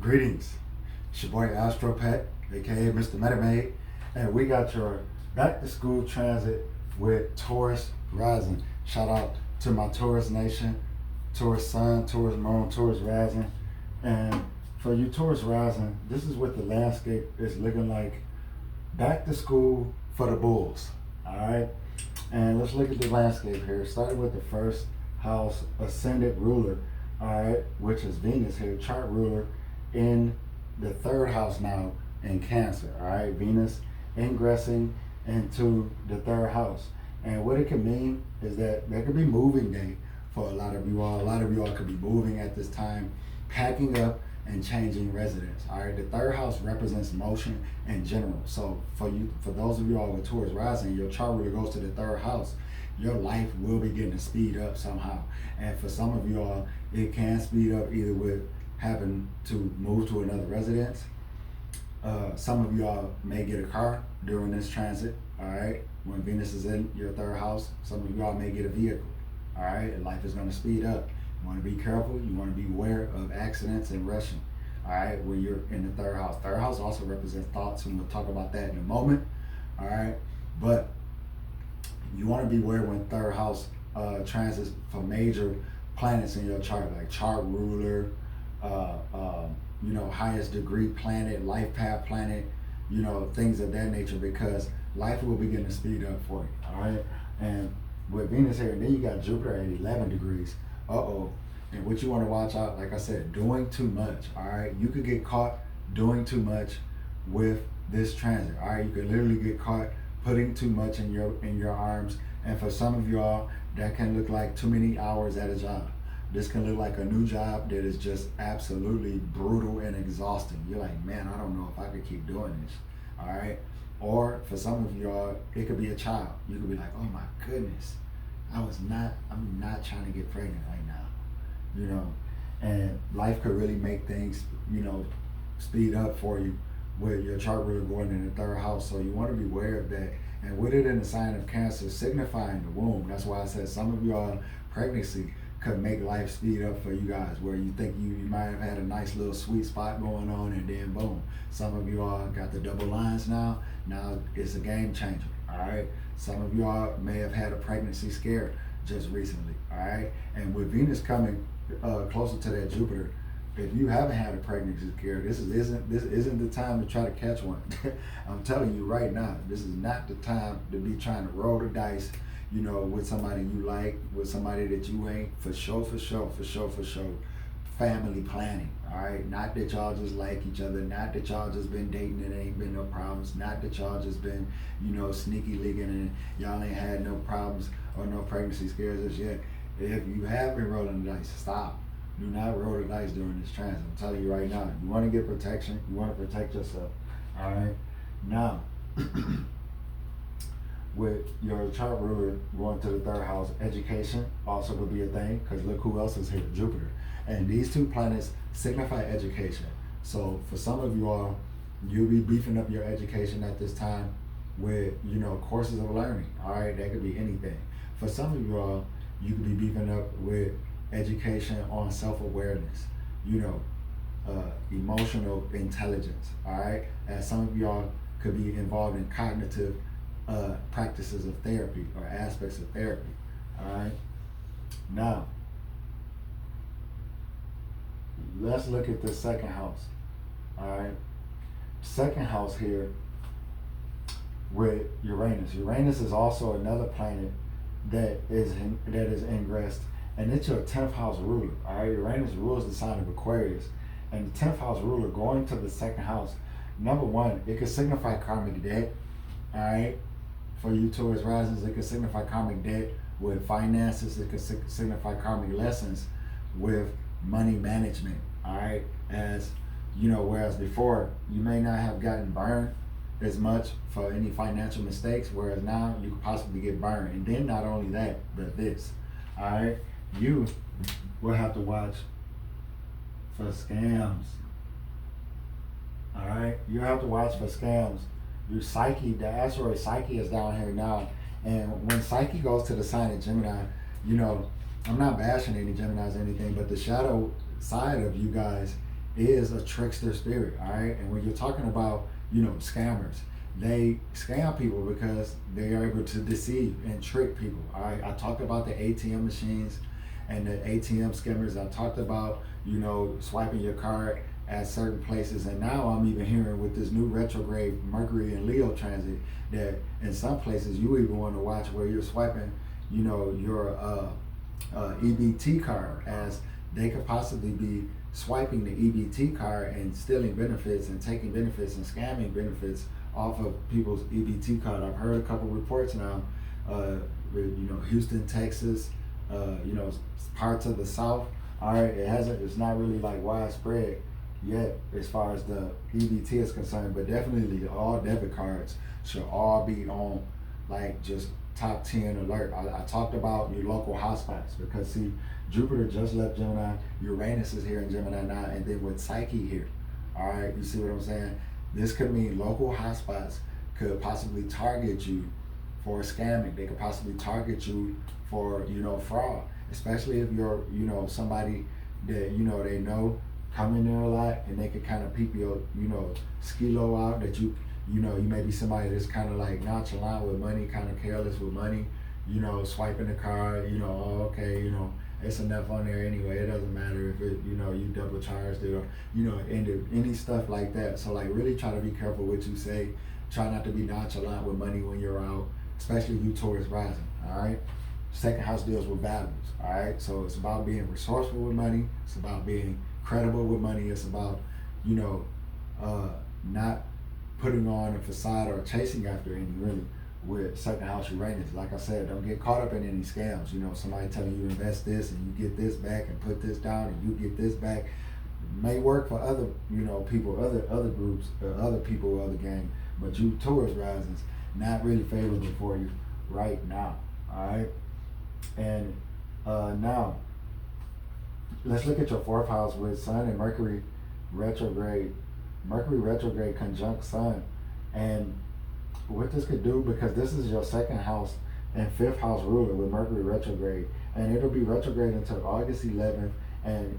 Greetings. It's your boy Astro Pet, aka Mr. MetaMaid, and we got your back to school transit with Taurus Rising. Shout out to my Taurus Nation, Taurus Sun, Taurus Moon, Taurus Rising. And for you Taurus Rising, this is what the landscape is looking like back to school for the Bulls. Alright? And let's look at the landscape here. Starting with the first house ascendant ruler, alright, which is Venus here, chart ruler in the third house now in Cancer. Alright, Venus ingressing into the third house. And what it can mean is that there could be moving day for a lot of you all. A lot of you all could be moving at this time, packing up and changing residence. All right, the third house represents motion in general. So for those of you all with Taurus rising, your chart really goes to the third house. Your life will begin to speed up somehow. And for some of you all, it can speed up either with having to move to another residence. Some of you all may get a car during this transit. All right, when Venus is in your third house, some of you all may get a vehicle. All right, and life is going to speed up. You want to be careful. You want to be aware of accidents and rushing. All right, when you're in the third house. Third house also represents thoughts, and we'll talk about that in a moment. All right, but you want to be aware when third house transits for major planets in your chart, like chart ruler, highest degree planet, life path planet, things of that nature, because life will begin to speed up for you. All right, and with Venus here, and then you got Jupiter at 11 degrees. And what you want to watch out, like I said, doing too much. All right, you could get caught doing too much with this transit. All right, you could literally get caught putting too much in your arms. And for some of y'all, that can look like too many hours at a job. This can look like a new job that is just absolutely brutal and exhausting. You're like, man, I don't know if I could keep doing this. All right. Or for some of y'all, it could be a child. You could be like, oh my goodness, I'm not trying to get pregnant right now. And life could really make things, speed up for you with your chart ruler going in the third house. So you want to be aware of that. And with it in the sign of Cancer, signifying the womb. That's why I said some of y'all pregnancy could make life speed up for you guys, where you think you might have had a nice little sweet spot going on, and then boom. Some of you all got the double lines now. Now it's a game changer. All right. Some of you all may have had a pregnancy scare just recently. All right. And with Venus coming closer to that Jupiter, if you haven't had a pregnancy scare, this isn't the time to try to catch one. I'm telling you right now, this is not the time to be trying to roll the dice, with somebody you like, with somebody that you ain't, for sure. Family planning, all right? Not that y'all just like each other, not that y'all just been dating and ain't been no problems, not that y'all just been, sneaky leaking and y'all ain't had no problems or no pregnancy scares as yet. If you have been rolling the dice, stop. Do not roll the dice during this transit. I'm telling you right now, you want to get protection, you want to protect yourself, all right? Now, with your chart ruler going to the third house, education also could be a thing, because look who else is here, Jupiter. And these two planets signify education. So for some of you all, you'll be beefing up your education at this time with, courses of learning, all right? That could be anything. For some of you all, you could be beefing up with education on self-awareness, emotional intelligence, all right? And some of y'all could be involved in cognitive practices of therapy or aspects of therapy, all right? Now, let's look at the second house, all right? Second house here with Uranus. Uranus is also another planet that is ingressed, and it's your 10th house ruler, all right? Uranus rules the sign of Aquarius, and the 10th house ruler going to the second house, number one, it could signify karmic debt, all right? For you Taurus risings, it could signify karmic debt with finances. It could signify karmic lessons with money management, all right? As whereas before you may not have gotten burned as much for any financial mistakes, whereas now you could possibly get burned. And then not only that, but this, all right? You will have to watch for scams, all right? You have to watch for scams. Your Psyche, the asteroid Psyche is down here now. And when Psyche goes to the sign of Gemini, I'm not bashing any Geminis or anything, but the shadow side of you guys is a trickster spirit, all right? And when you're talking about, scammers, they scam people because they are able to deceive and trick people, all right? I talked about the ATM machines and the ATM scammers. I talked about, swiping your card at certain places. And now I'm even hearing with this new retrograde Mercury and Leo transit that in some places you even want to watch where you're swiping, your EBT card, as they could possibly be swiping the EBT card and stealing benefits and taking benefits and scamming benefits off of people's EBT card. I've heard a couple reports now, Houston, Texas, parts of the South. All right, it's not really like widespread yet as far as the EBT is concerned, but definitely all debit cards should all be on like just top 10 alert. I talked about your local hotspots because see, Jupiter just left Gemini, Uranus is here in Gemini now, and then with Psyche here. All right, you see what I'm saying? This could mean local hotspots could possibly target you for scamming. They could possibly target you for, fraud, especially if you're, somebody that, they know come in there a lot and they could kind of peep your, skilo out that you may be somebody that's kind of like nonchalant with money, kind of careless with money, swiping the card, oh, okay, it's enough on there anyway. It doesn't matter if it, you double charged it or, any stuff like that. So like really try to be careful what you say. Try not to be nonchalant with money when you're out, especially you Taurus rising, all right? Second house deals with values, all right? So it's about being resourceful with money. It's about being credible with money. It's about, not putting on a facade or chasing after any really with second house Uranus. Like I said, don't get caught up in any scams. Somebody telling you invest this and you get this back and put this down and you get this back. May work for other, people, other groups, other people, other gang, but you Taurus risings, not really favorable for you right now. All right, and now let's look at your fourth house with Sun and Mercury retrograde. Mercury retrograde conjunct Sun, and what this could do, because this is your second house and fifth house ruler with Mercury retrograde, and it'll be retrograde until August 11th, and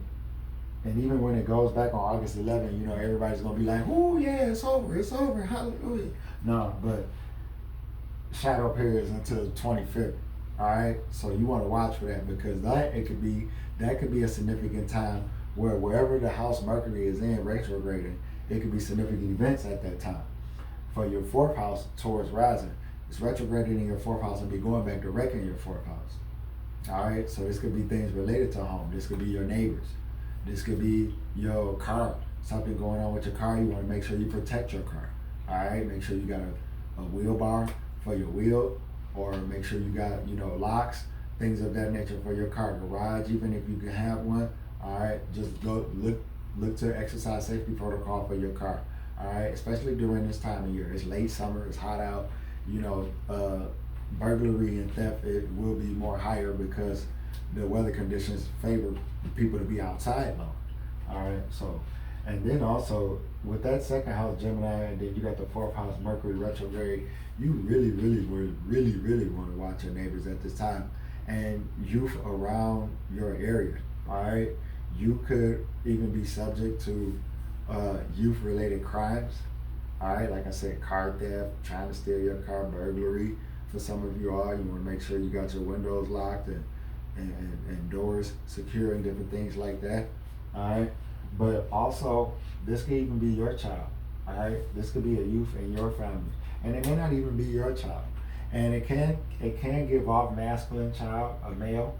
even when it goes back on August 11th, everybody's gonna be like, oh yeah, it's over, hallelujah. No, but shadow periods until the 25th. All right, so you want to watch for that, because that could be a significant time where wherever the house Mercury is in retrograding, it could be significant events at that time. For your fourth house, Taurus rising, it's retrograding in your fourth house and be going back direct in your fourth house. All right, so this could be things related to home. This could be your neighbors. This could be your car. Something going on with your car. You want to make sure you protect your car. All right, make sure you got a wheel bar for your wheel, or make sure you got locks, things of that nature for your car. Garage, even if you can have one. All right, just go look to exercise safety protocol for your car. All right, especially during this time of year. It's late summer, it's hot out. Burglary and theft, it will be more higher because the weather conditions favor people to be outside long. All right, so, and then also with that second house Gemini, and then you got the fourth house Mercury retrograde, you really want to watch your neighbors at this time, and youth around your area. All right, you could even be subject to youth related crimes. All right, like I said, car theft, trying to steal your car, burglary. For some of you all, you want to make sure you got your windows locked and doors secure and different things like that. All right, but also this could even be your child. All right, this could be a youth in your family, and it may not even be your child, and it can give off masculine child, a male,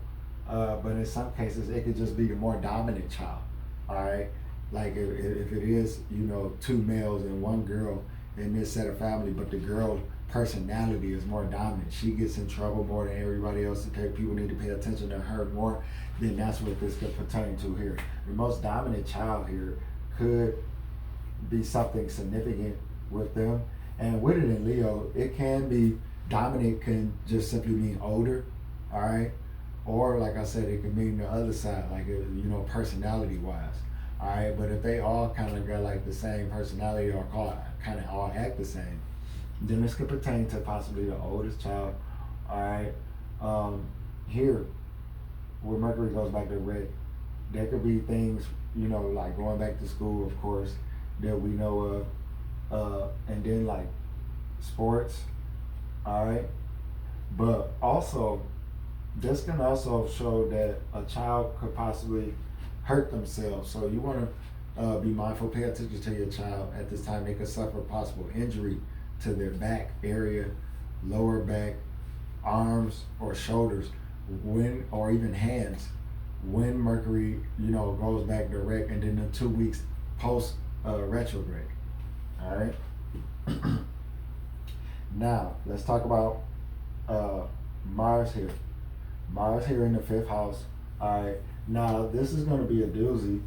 but in some cases it could just be the more dominant child. All right, like if it is two males and one girl in this set of family, but the girl personality is more dominant, she gets in trouble more than everybody else, people need to pay attention to her more, then that's what this could pertain to here. The most dominant child here could be something significant with them, and with it in Leo, it can be dominant, can just simply mean older. All right, or like I said, it can mean the other side, like personality wise. All right, but if they all kind of got like the same personality or kind of all act the same, then this could pertain to possibly the oldest child. All right, here where Mercury goes back to red, there could be things like going back to school, of course, that we know of, and then like sports, all right. But also, this can also show that a child could possibly hurt themselves. So you want to be mindful, pay attention to your child at this time. They could suffer possible injury to their back area, lower back, arms, or shoulders, or even hands, when Mercury, goes back direct, and then the 2 weeks post retrograde. All right. Now let's talk about Mars here. Mars here in the fifth house. All right. Now this is going to be a doozy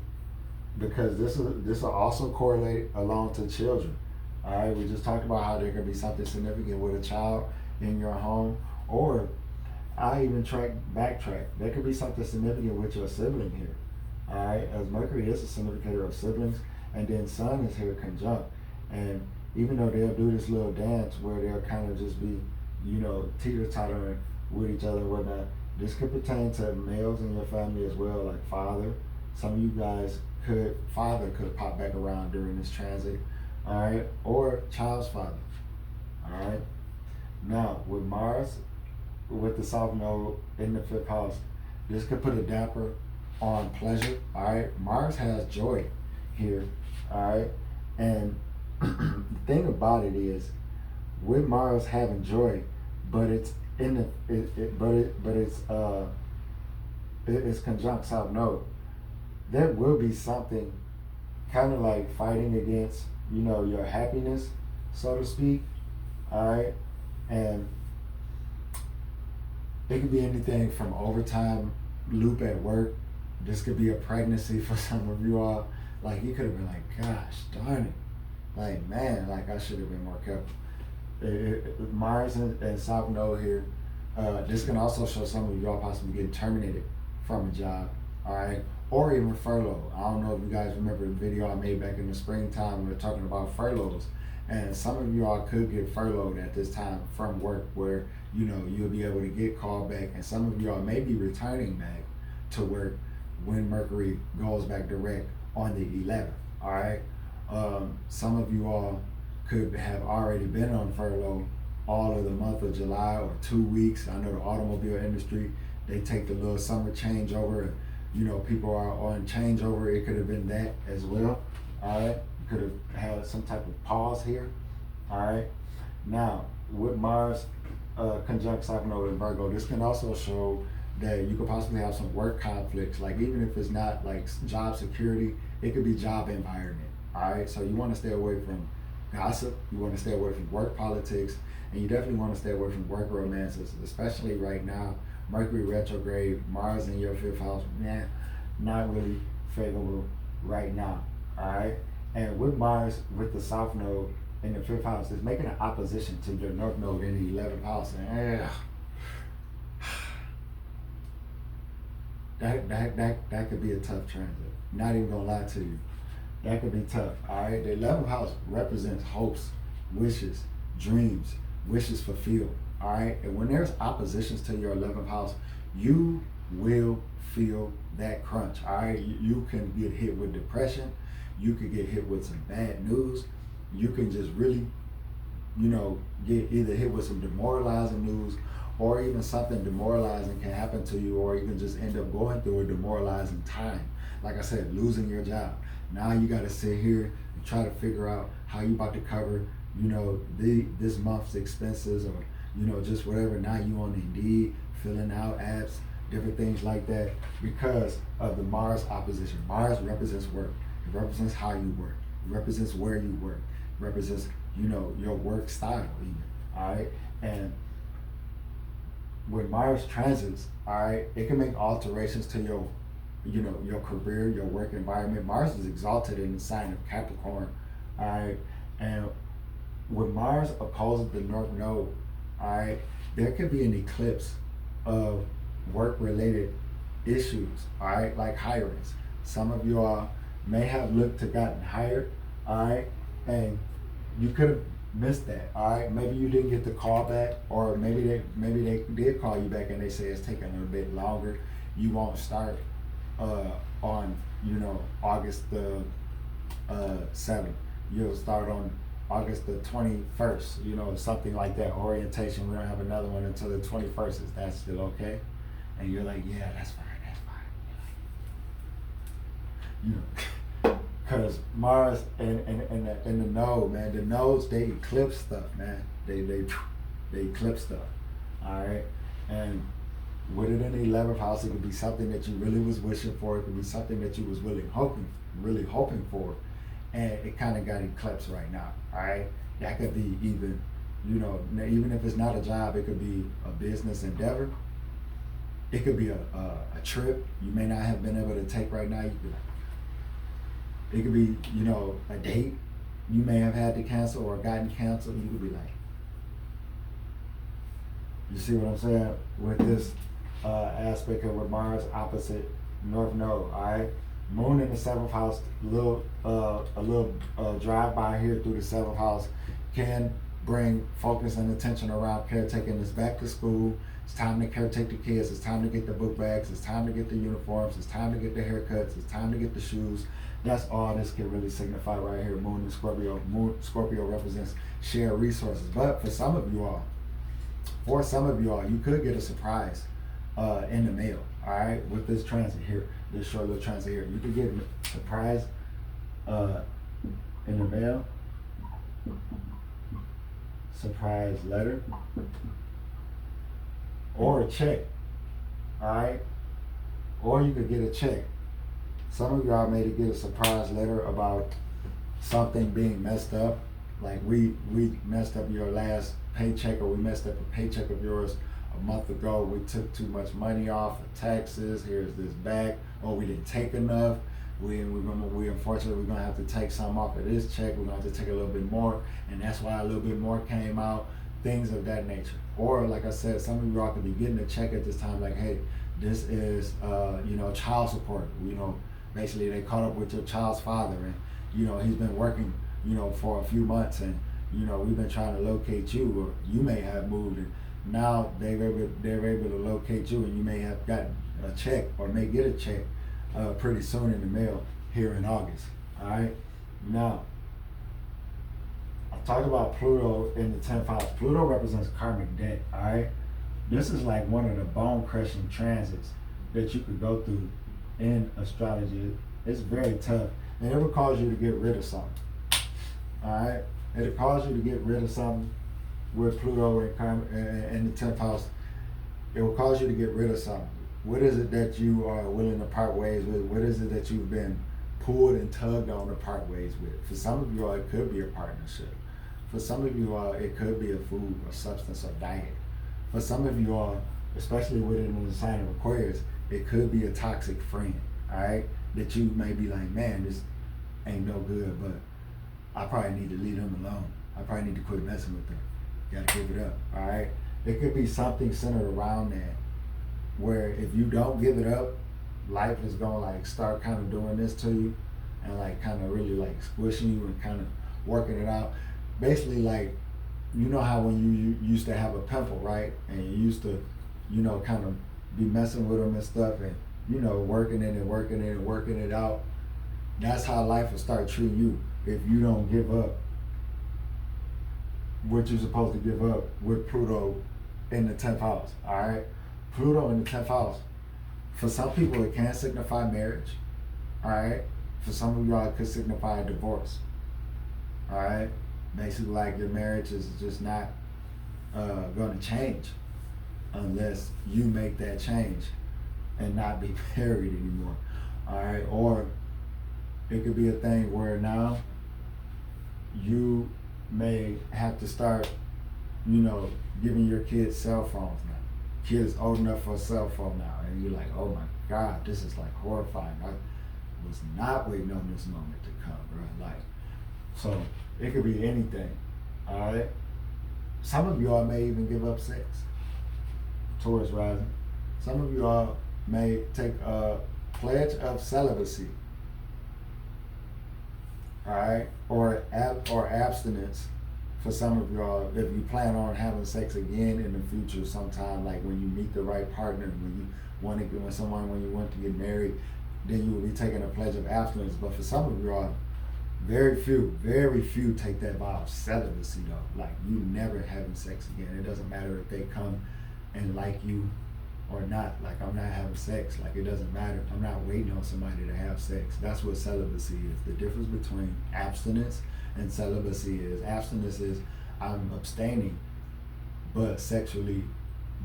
because this will also correlate along to children. All right. We just talked about how there could be something significant with a child in your home, or I even backtrack. There could be something significant with your sibling here. All right. As Mercury is a significator of siblings, and then Sun is here conjunct, and even though they'll do this little dance where they'll kind of just be, teeter-tottering with each other and whatnot, this could pertain to males in your family as well, like father. Some of you guys father could pop back around during this transit, all right, or child's father, all right. Now, with Mars, with the South Node in the fifth house, this could put a damper on pleasure, all right. Mars has joy here, all right, and the thing about it is, with Mars having joy, but it's in the it's conjunct South Node. There will be something kind of like fighting against your happiness, so to speak. All right, and it could be anything from overtime loop at work. This could be a pregnancy for some of you all. Like you could have been like, gosh darn it. Like, man, like I should have been more careful. Mars and South Node here. This can also show some of y'all possibly getting terminated from a job, all right, or even furlough. I don't know if you guys remember the video I made back in the springtime. We were talking about furloughs, and some of y'all could get furloughed at this time from work, where you'll be able to get called back, and some of y'all may be returning back to work when Mercury goes back direct on the 11th, all right. Some of you all could have already been on furlough all of the month of July, or 2 weeks. I know the automobile industry, they take the little summer changeover, and people are on changeover. It could have been that as well. All right, you could have had some type of pause here. All right, now with Mars conjunct South Node in Virgo, this can also show that you could possibly have some work conflicts. Like even if it's not like job security, it could be job environment. All right, so you want to stay away from gossip. You want to stay away from work politics, and you definitely want to stay away from work romances, especially right now. Mercury retrograde, Mars in your fifth house, not really favorable right now. All right, and with Mars with the South Node in the fifth house, it's making an opposition to your North Node in the 11th house, and that could be a tough transit. Not even gonna lie to you. That could be tough, all right? The 11th house represents hopes, wishes, dreams, wishes fulfilled, all right? And when there's oppositions to your 11th house, you will feel that crunch, all right? You can get hit with depression. You could get hit with some bad news. You can just really, get either hit with some demoralizing news, or even something demoralizing can happen to you, or you can just end up going through a demoralizing time. Like I said, losing your job. Now you got to sit here and try to figure out how you about to cover, this month's expenses, or, just whatever. Now you on Indeed, filling out apps, different things like that, because of the Mars opposition. Mars represents work. It represents how you work. It represents where you work. It represents, your work style even, all right? And with Mars transits, all right, it can make alterations to your career, your work environment. Mars is exalted in the sign of Capricorn, all right? And with Mars opposing the North Node, all right, there could be an eclipse of work-related issues, all right, like hirings. Some of you all may have looked to gotten hired, all right, and you could have missed that, all right. Maybe you didn't get the call back, or maybe they did call you back and they say it's taking a little bit longer. You won't start on August the 7th. You'll start on August the 21st, something like that. Orientation. We don't have another one until the 21st. Is that still okay? And you're like, yeah, that's fine. Because Mars and the node, man, the nodes, they eclipse stuff, man. They eclipse stuff. All right, and with it in the 11th house, it could be something that you really was wishing for. It could be something that you was really hoping for, and it kind of got eclipsed right now. All right, that could be even, even if it's not a job, it could be a business endeavor. It could be a trip you may not have been able to take right now. It could be, a date you may have had to cancel or gotten canceled. You could be like, you see what I'm saying? With this aspect of Mars opposite North Node, all right? Moon in the 7th house, a little drive by here through the 7th house can bring focus and attention around caretaking this back to school. It's time to caretake the kids. It's time to get the book bags. It's time to get the uniforms. It's time to get the haircuts. It's time to get the shoes. That's all this can really signify right here. Moon in Scorpio. Scorpio represents shared resources. But for some of you all, you could get a surprise in the mail. All right, with this transit here, this short little transit here, you could get a surprise in the mail. Surprise letter or a check. All right, or you could get a check. Some of y'all may get a surprise letter about something being messed up, like we messed up your last paycheck, or we messed up a paycheck of yours a month ago. We took too much money off for taxes. Here's this back. Or we didn't take enough. We unfortunately we're gonna have to take some off of this check. We're gonna have to take a little bit more, and that's why a little bit more came out. Things of that nature. Or like I said, some of y'all could be getting a check at this time, like, hey, this is child support. Basically they caught up with your child's father, and he's been working for a few months, and we've been trying to locate you, or you may have moved, and now they're able to locate you, and you may have gotten a check or may get a check pretty soon in the mail here in August. All right, now I talked about Pluto in the 10th house. Pluto represents karmic debt. All right, this is like one of the bone crushing transits that you could go through in astrology. It's very tough, and it will cause you to get rid of something. All right, it'll cause you to get rid of something with Pluto in the 10th house. It will cause you to get rid of something. What is it that you are willing to part ways with? What is it that you've been pulled and tugged on to part ways with? For some of you all, it could be a partnership. For some of you all, it could be a food or substance or diet. For some of you all, especially within the sign of Aquarius, it could be a toxic friend, all right? That you may be like, man, this ain't no good, but I probably need to leave them alone. I probably need to quit messing with them. Gotta give it up, all right? It could be something centered around that, where if you don't give it up, life is gonna like start kind of doing this to you, and like kind of really like squishing you and kind of working it out. Basically, like, how when you used to have a pimple, right? And you used to, kind of be messing with them and stuff, and working it out. That's how life will start treating you if you don't give up what you're supposed to give up with Pluto in the 10th house. All right, Pluto in the 10th house. For some people, it can signify marriage. All right, for some of y'all, it could signify a divorce. All right, basically, like, your marriage is just not going to change unless you make that change and not be married anymore. All right, or it could be a thing where now you may have to start, giving your kids cell phones now. Kids old enough for a cell phone now, and you're like, oh my God, this is like horrifying. I was not waiting on this moment to come, bro. Like, so it could be anything. All right. Some of y'all may even give up sex. Taurus rising. Some of y'all may take a pledge of celibacy. All right, or abstinence. For some of y'all, if you plan on having sex again in the future sometime, like when you meet the right partner, when you want to get married, then you will be taking a pledge of abstinence. But for some of you all, very few take that vow of celibacy though. Like, you never having sex again. It doesn't matter if they come and like you or not. Like, I'm not having sex. Like, it doesn't matter. I'm not waiting on somebody to have sex. That's what celibacy is. The difference between abstinence and celibacy is, abstinence is I'm abstaining, but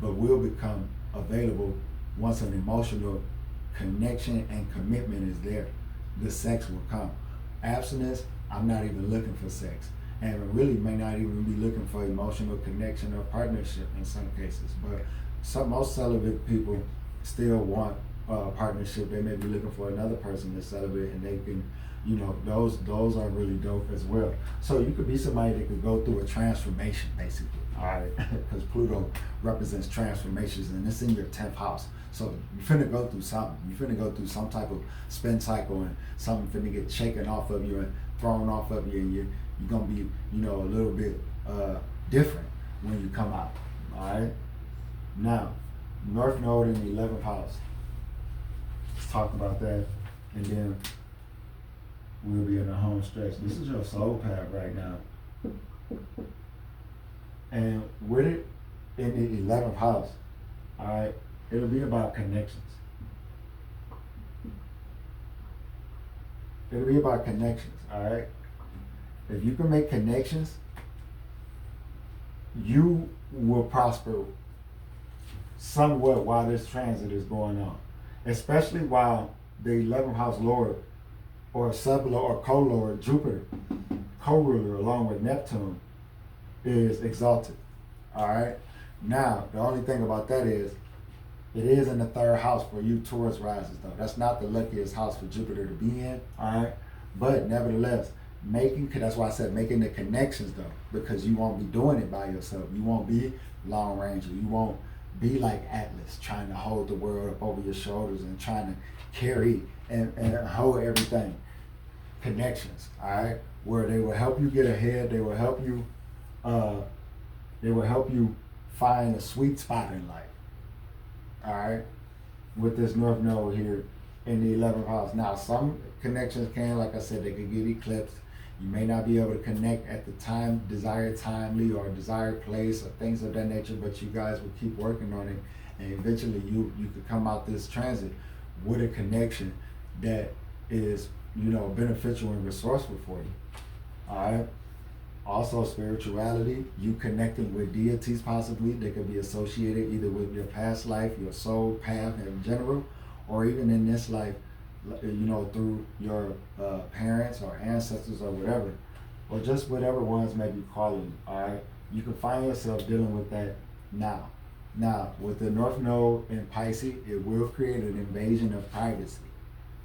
will become available once an emotional connection and commitment is there. The sex will come. Abstinence, I'm not even looking for sex, and really may not even be looking for emotional connection or partnership in some cases. But most celibate people still want a partnership. They may be looking for another person that's celibate, and they can, those are really dope as well. So you could be somebody that could go through a transformation, basically. All right, because Pluto represents transformations, and it's in your 10th house. So you're finna go through something. You're finna go through some type of spin cycle, and something finna get shaken off of you and thrown off of you, and you're gonna be, a little bit different when you come out. All right. Now, North Node in the 11th house. Let's talk about that, and then we'll be in the home stretch. This is your soul path right now. And with it in the 11th house, all right, it'll be about connections. It'll be about connections, all right? If you can make connections, you will prosper somewhat while this transit is going on, especially while the 11th house lord or sub-lord or co-lord Jupiter, co-ruler along with Neptune, is exalted. All right. Now, the only thing about that is, it is in the 3rd house for you Taurus risers though. That's not the luckiest house for Jupiter to be in. All right. But nevertheless, that's why I said making the connections though, because you won't be doing it by yourself. You won't be Long Ranger. You won't be like Atlas trying to hold the world up over your shoulders and trying to carry and hold everything. Connections, all right, where they will help you get ahead. They will help you find a sweet spot in life. All right, with this North Node here in the 11th house. Now, some connections can, like I said, they can get eclipsed. You may not be able to connect at the time, desired timely or desired place or things of that nature, but you guys will keep working on it, and eventually you could come out this transit with a connection that is, beneficial and resourceful for you. All right. Also, spirituality, you connecting with deities possibly. They could be associated either with your past life, your soul path in general, or even in this life, through your parents or ancestors or whatever, or just whatever ones may be calling you. All right. You can find yourself dealing with that now. Now, with the North Node in Pisces, it will create an invasion of privacy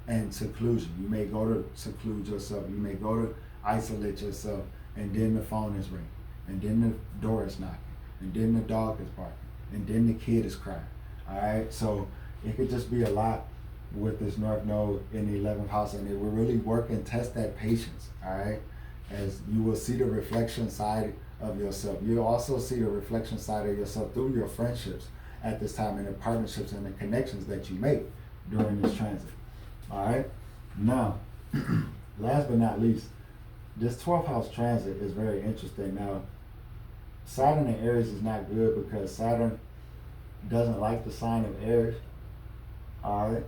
and seclusion. You may go to seclude yourself. You may go to isolate yourself, and then the phone is ringing, and then the door is knocking, and then the dog is barking, and then the kid is crying. All right, so it could just be a lot with this North Node in the 11th house, and it will really work and test that patience. All right, as you will see the reflection side of yourself. You'll also see the reflection side of yourself through your friendships at this time, and the partnerships and the connections that you make during this transit. All right. Now, last but not least, this 12th house transit is very interesting. Now, Saturn in Aries is not good because Saturn doesn't like the sign of Aries. All right.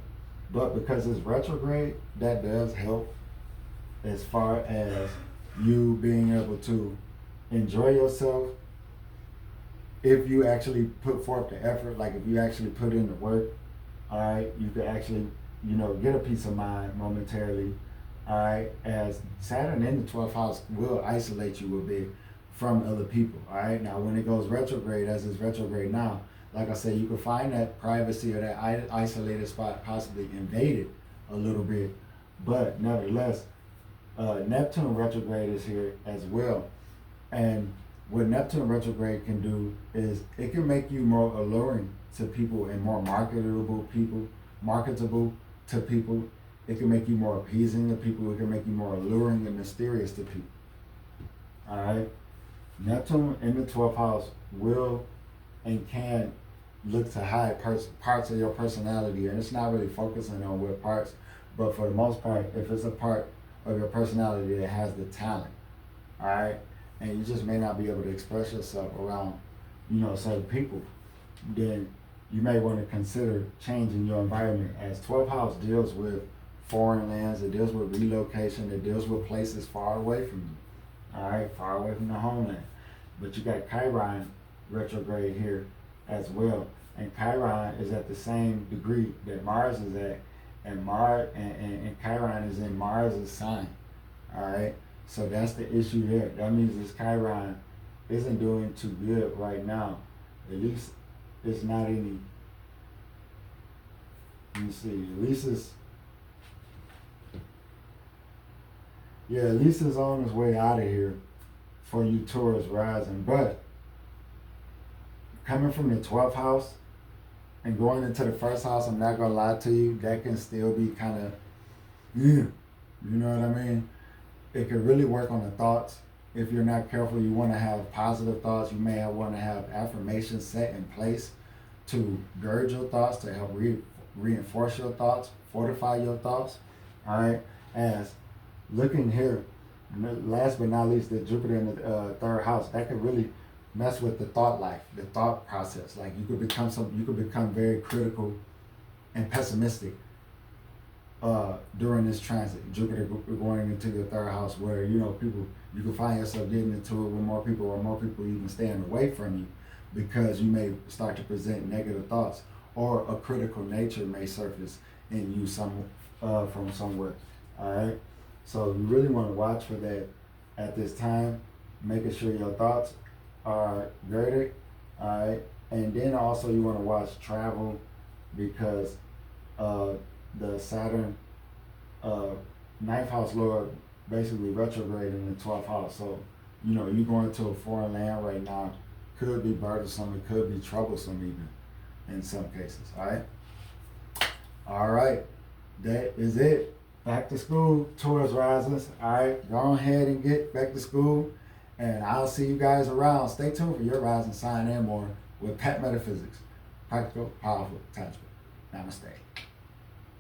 But because it's retrograde, that does help as far as you being able to enjoy yourself if you actually put forth the effort. Like, if you actually put in the work, all right, you could actually, get a peace of mind momentarily. All right, as Saturn in the 12th house will isolate you a bit from other people. All right, now when it goes retrograde, as it's retrograde now, like I said, you can find that privacy or that isolated spot possibly invaded a little bit, but nevertheless, Neptune retrograde is here as well. And what Neptune retrograde can do is it can make you more alluring to people and more marketable to people. It can make you more appeasing to people. It can make you more alluring and mysterious to people. All right. Neptune in the 12th house will and can look to hide parts of your personality, and it's not really focusing on what parts, But for the most part, if it's a part of your personality that has the talent, all right, and you just may not be able to express yourself around, certain people, then you may want to consider changing your environment, as 12th house deals with foreign lands, it deals with relocation, it deals with places far away from you, all right, far away from the homeland. But you got Chiron retrograde here as well, and Chiron is at the same degree that Mars is at, and and Chiron is in Mars's sign, all right. So that's the issue there. That means this Chiron isn't doing too good right now. At least it's not any. Let me see. At least it's. Yeah, at least it's on its way out of here for you Taurus rising. But coming from the 12th house and going into the first house, I'm not gonna lie to you, that can still be kind of, you know what I mean? It can really work on the thoughts. If you're not careful, you want to have positive thoughts. You may want to have affirmations set in place to gird your thoughts, to help reinforce your thoughts, fortify your thoughts. All right. As looking here, last but not least, the Jupiter in the third house, that could really mess with the thought life, the thought process. Like you could become very critical and pessimistic during this transit. Jupiter going into your third house, where you can find yourself getting into it with more people, or more people even staying away from you, because you may start to present negative thoughts, or a critical nature may surface in you from somewhere. All right, so you really want to watch for that at this time, making sure your thoughts are girded. All right, and then also you want to watch travel, because the Saturn 9th house lord basically retrograde in the 12th house. So, you're going to a foreign land right now. Could be burdensome, it could be troublesome even in some cases. All right, that is it. Back to school, Taurus risers. All right, go ahead and get back to school, and I'll see you guys around. Stay tuned for your rising sign and more with P.A.T Metaphysics. Practical, powerful, tangible. Namaste.